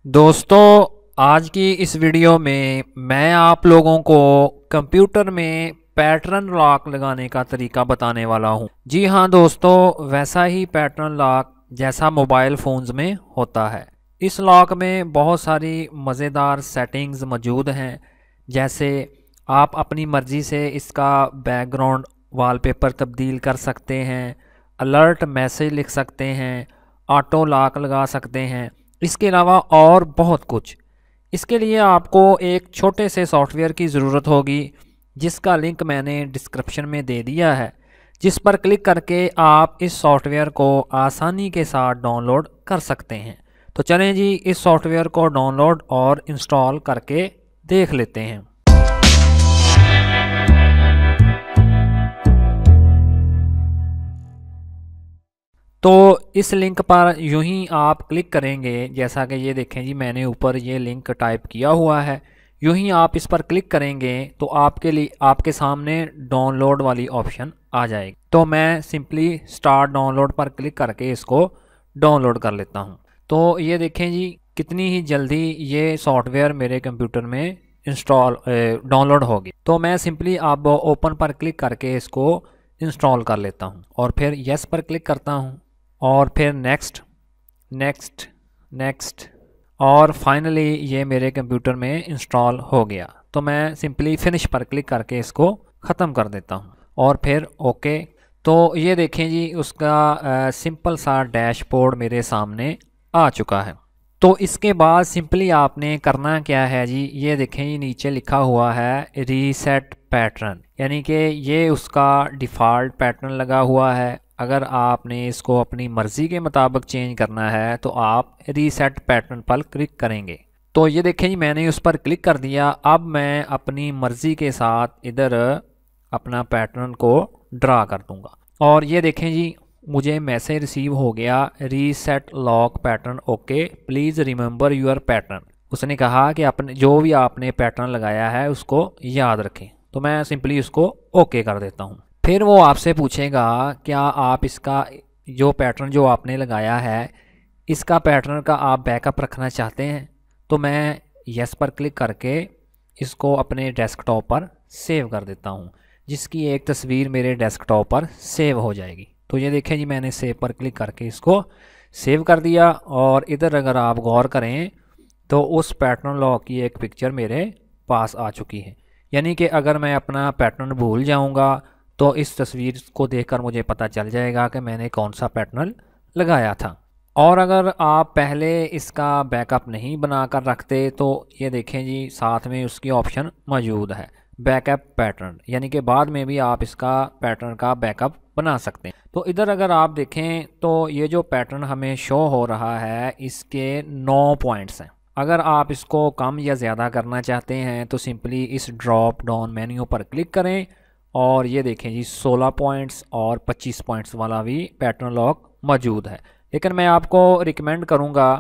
दोस्तों, आज की इस वीडियो में मैं आप लोगों को कंप्यूटर में पैटर्न लॉक लगाने का तरीका बताने वाला हूं। जी हां दोस्तों, वैसा ही पैटर्न लॉक जैसा मोबाइल फ़ोन्स में होता है। इस लॉक में बहुत सारी मज़ेदार सेटिंग्स मौजूद हैं, जैसे आप अपनी मर्ज़ी से इसका बैकग्राउंड वॉलपेपर तब्दील कर सकते हैं, अलर्ट मैसेज लिख सकते हैं, ऑटो लॉक लगा सकते हैं, इसके अलावा और बहुत कुछ। इसके लिए आपको एक छोटे से सॉफ्टवेयर की ज़रूरत होगी, जिसका लिंक मैंने डिस्क्रिप्शन में दे दिया है, जिस पर क्लिक करके आप इस सॉफ्टवेयर को आसानी के साथ डाउनलोड कर सकते हैं। तो चलें जी, इस सॉफ्टवेयर को डाउनलोड और इंस्टॉल करके देख लेते हैं। तो इस लिंक पर यूं ही आप क्लिक करेंगे, जैसा कि ये देखें जी, मैंने ऊपर ये लिंक टाइप किया हुआ है। यूं ही आप इस पर क्लिक करेंगे तो आपके सामने डाउनलोड वाली ऑप्शन आ जाएगी। तो मैं सिंपली स्टार्ट डाउनलोड पर क्लिक करके इसको डाउनलोड कर लेता हूं। तो ये देखें जी, कितनी ही जल्दी ये सॉफ्टवेयर मेरे कंप्यूटर में डाउनलोड होगी। तो मैं सिंपली अब ओपन पर क्लिक करके इसको इंस्टॉल कर लेता हूं और फिर यस पर क्लिक करता हूं और फिर नेक्स्ट नेक्स्ट नेक्स्ट, और फाइनली ये मेरे कंप्यूटर में इंस्टॉल हो गया। तो मैं सिंपली फिनिश पर क्लिक करके इसको ख़त्म कर देता हूँ और फिर ओके। तो ये देखें जी, उसका सिंपल सा डैशबोर्ड मेरे सामने आ चुका है। तो इसके बाद सिंपली आपने करना क्या है जी, ये देखें जी, नीचे लिखा हुआ है रीसेट पैटर्न, यानी कि ये उसका डिफ़ॉल्ट पैटर्न लगा हुआ है। अगर आपने इसको अपनी मर्ज़ी के मुताबिक चेंज करना है तो आप रीसेट पैटर्न पर क्लिक करेंगे। तो ये देखें जी, मैंने उस पर क्लिक कर दिया। अब मैं अपनी मर्ज़ी के साथ इधर अपना पैटर्न को ड्रा कर दूंगा और ये देखें जी, मुझे मैसेज रिसीव हो गया, reset lock pattern okay, please remember your pattern. उसने कहा कि अपने जो भी आपने पैटर्न लगाया है उसको याद रखें। तो मैं सिंपली उसको ओके कर देता हूँ। फिर वो आपसे पूछेगा क्या आप इसका जो पैटर्न जो आपने लगाया है, इसका पैटर्न का आप बैकअप रखना चाहते हैं। तो मैं यस पर क्लिक करके इसको अपने डेस्कटॉप पर सेव कर देता हूँ, जिसकी एक तस्वीर मेरे डेस्कटॉप पर सेव हो जाएगी। तो ये देखें जी, मैंने सेव पर क्लिक करके इसको सेव कर दिया और इधर अगर आप गौर करें तो उस पैटर्न लॉक की एक पिक्चर मेरे पास आ चुकी है। यानी कि अगर मैं अपना पैटर्न भूल जाऊंगा तो इस तस्वीर को देखकर मुझे पता चल जाएगा कि मैंने कौन सा पैटर्न लगाया था। और अगर आप पहले इसका बैकअप नहीं बना कर रखते तो ये देखें जी, साथ में उसकी ऑप्शन मौजूद है बैकअप पैटर्न, यानी कि बाद में भी आप इसका पैटर्न का बैकअप बना सकते हैं। तो इधर अगर आप देखें तो ये जो पैटर्न हमें शो हो रहा है, इसके 9 पॉइंट्स हैं। अगर आप इसको कम या ज़्यादा करना चाहते हैं तो सिंपली इस ड्रॉप डाउन मेन्यू पर क्लिक करें और ये देखें जी, 16 पॉइंट्स और 25 पॉइंट्स वाला भी पैटर्न लॉक मौजूद है। लेकिन मैं आपको रिकमेंड करूँगा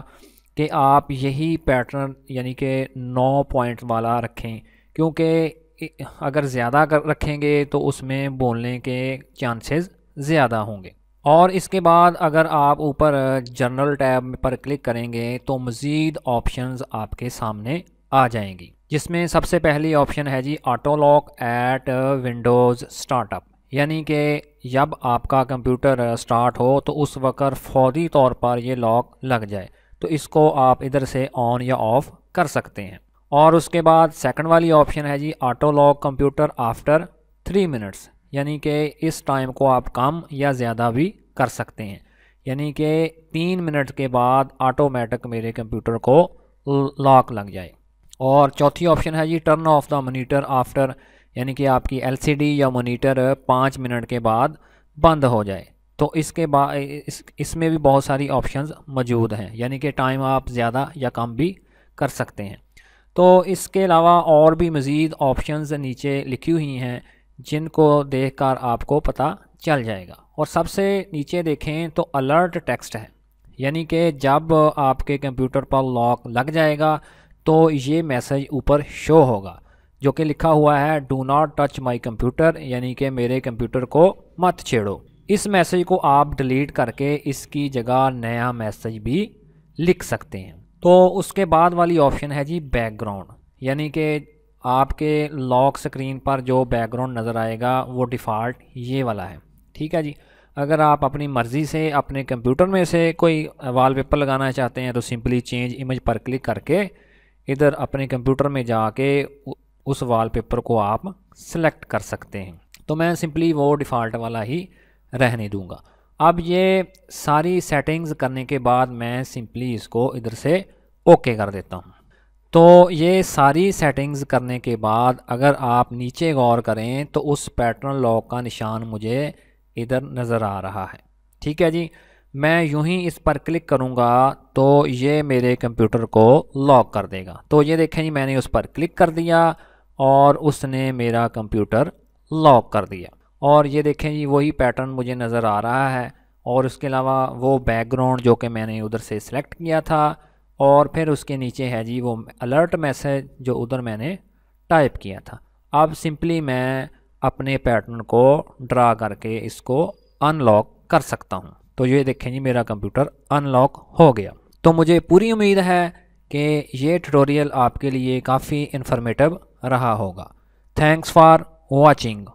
कि आप यही पैटर्न यानी कि 9 पॉइंट्स वाला रखें, क्योंकि अगर ज़्यादा रखेंगे तो उसमें बोलने के चांसेस ज़्यादा होंगे। और इसके बाद अगर आप ऊपर जनरल टैब पर क्लिक करेंगे तो मज़ीद ऑप्शंस आपके सामने आ जाएंगी, जिसमें सबसे पहली ऑप्शन है जी auto lock at Windows startup, यानी कि जब आपका कंप्यूटर स्टार्ट हो तो उस वक्त फौरी तौर पर ये लॉक लग जाए। तो इसको आप इधर से ऑन या ऑफ़ कर सकते हैं। और उसके बाद सेकंड वाली ऑप्शन है जी auto lock computer after 3 minutes, यानी कि इस टाइम को आप कम या ज़्यादा भी कर सकते हैं, यानी कि 3 मिनट के बाद ऑटोमेटिक मेरे कंप्यूटर को लॉक लग जाए। और चौथी ऑप्शन है जी turn off the monitor after, यानी कि आपकी एलसीडी या मॉनिटर 5 मिनट के बाद बंद हो जाए। तो इसके बाद इसमें भी बहुत सारी ऑप्शंस मौजूद हैं, यानी कि टाइम आप ज़्यादा या कम भी कर सकते हैं। तो इसके अलावा और भी मज़ीद ऑप्शंस नीचे लिखी हुई हैं, जिनको देखकर आपको पता चल जाएगा। और सबसे नीचे देखें तो अलर्ट टेक्स्ट है, यानी कि जब आपके कंप्यूटर पर लॉक लग जाएगा तो ये मैसेज ऊपर शो होगा, जो कि लिखा हुआ है do not touch my computer, यानी कि मेरे कंप्यूटर को मत छेड़ो। इस मैसेज को आप डिलीट करके इसकी जगह नया मैसेज भी लिख सकते हैं। तो उसके बाद वाली ऑप्शन है जी बैकग्राउंड, यानी कि आपके लॉक स्क्रीन पर जो बैकग्राउंड नज़र आएगा वो डिफ़ॉल्ट ये वाला है। ठीक है जी। अगर आप अपनी मर्ज़ी से अपने कंप्यूटर में से कोई वॉलपेपर लगाना चाहते हैं तो सिंपली चेंज इमेज पर क्लिक करके इधर अपने कंप्यूटर में जाके उस वॉलपेपर को आप सेलेक्ट कर सकते हैं। तो मैं सिंपली वो डिफ़ॉल्ट वाला ही रहने दूंगा। अब ये सारी सेटिंग्स करने के बाद मैं सिंपली इसको इधर से ओके कर देता हूँ। तो ये सारी सेटिंग्स करने के बाद अगर आप नीचे गौर करें तो उस पैटर्न लॉक का निशान मुझे इधर नज़र आ रहा है। ठीक है जी। मैं यूं ही इस पर क्लिक करूंगा तो ये मेरे कंप्यूटर को लॉक कर देगा। तो ये देखें जी, मैंने उस पर क्लिक कर दिया और उसने मेरा कंप्यूटर लॉक कर दिया। और ये देखें जी, वही पैटर्न मुझे नज़र आ रहा है और उसके अलावा वो बैकग्राउंड जो कि मैंने उधर से सिलेक्ट किया था, और फिर उसके नीचे है जी वो अलर्ट मैसेज जो उधर मैंने टाइप किया था। अब सिंपली मैं अपने पैटर्न को ड्रा करके इसको अनलॉक कर सकता हूँ। तो ये देखें जी, मेरा कंप्यूटर अनलॉक हो गया। तो मुझे पूरी उम्मीद है कि ये ट्यूटोरियल आपके लिए काफ़ी इन्फॉर्मेटिव रहा होगा। Thanks for watching.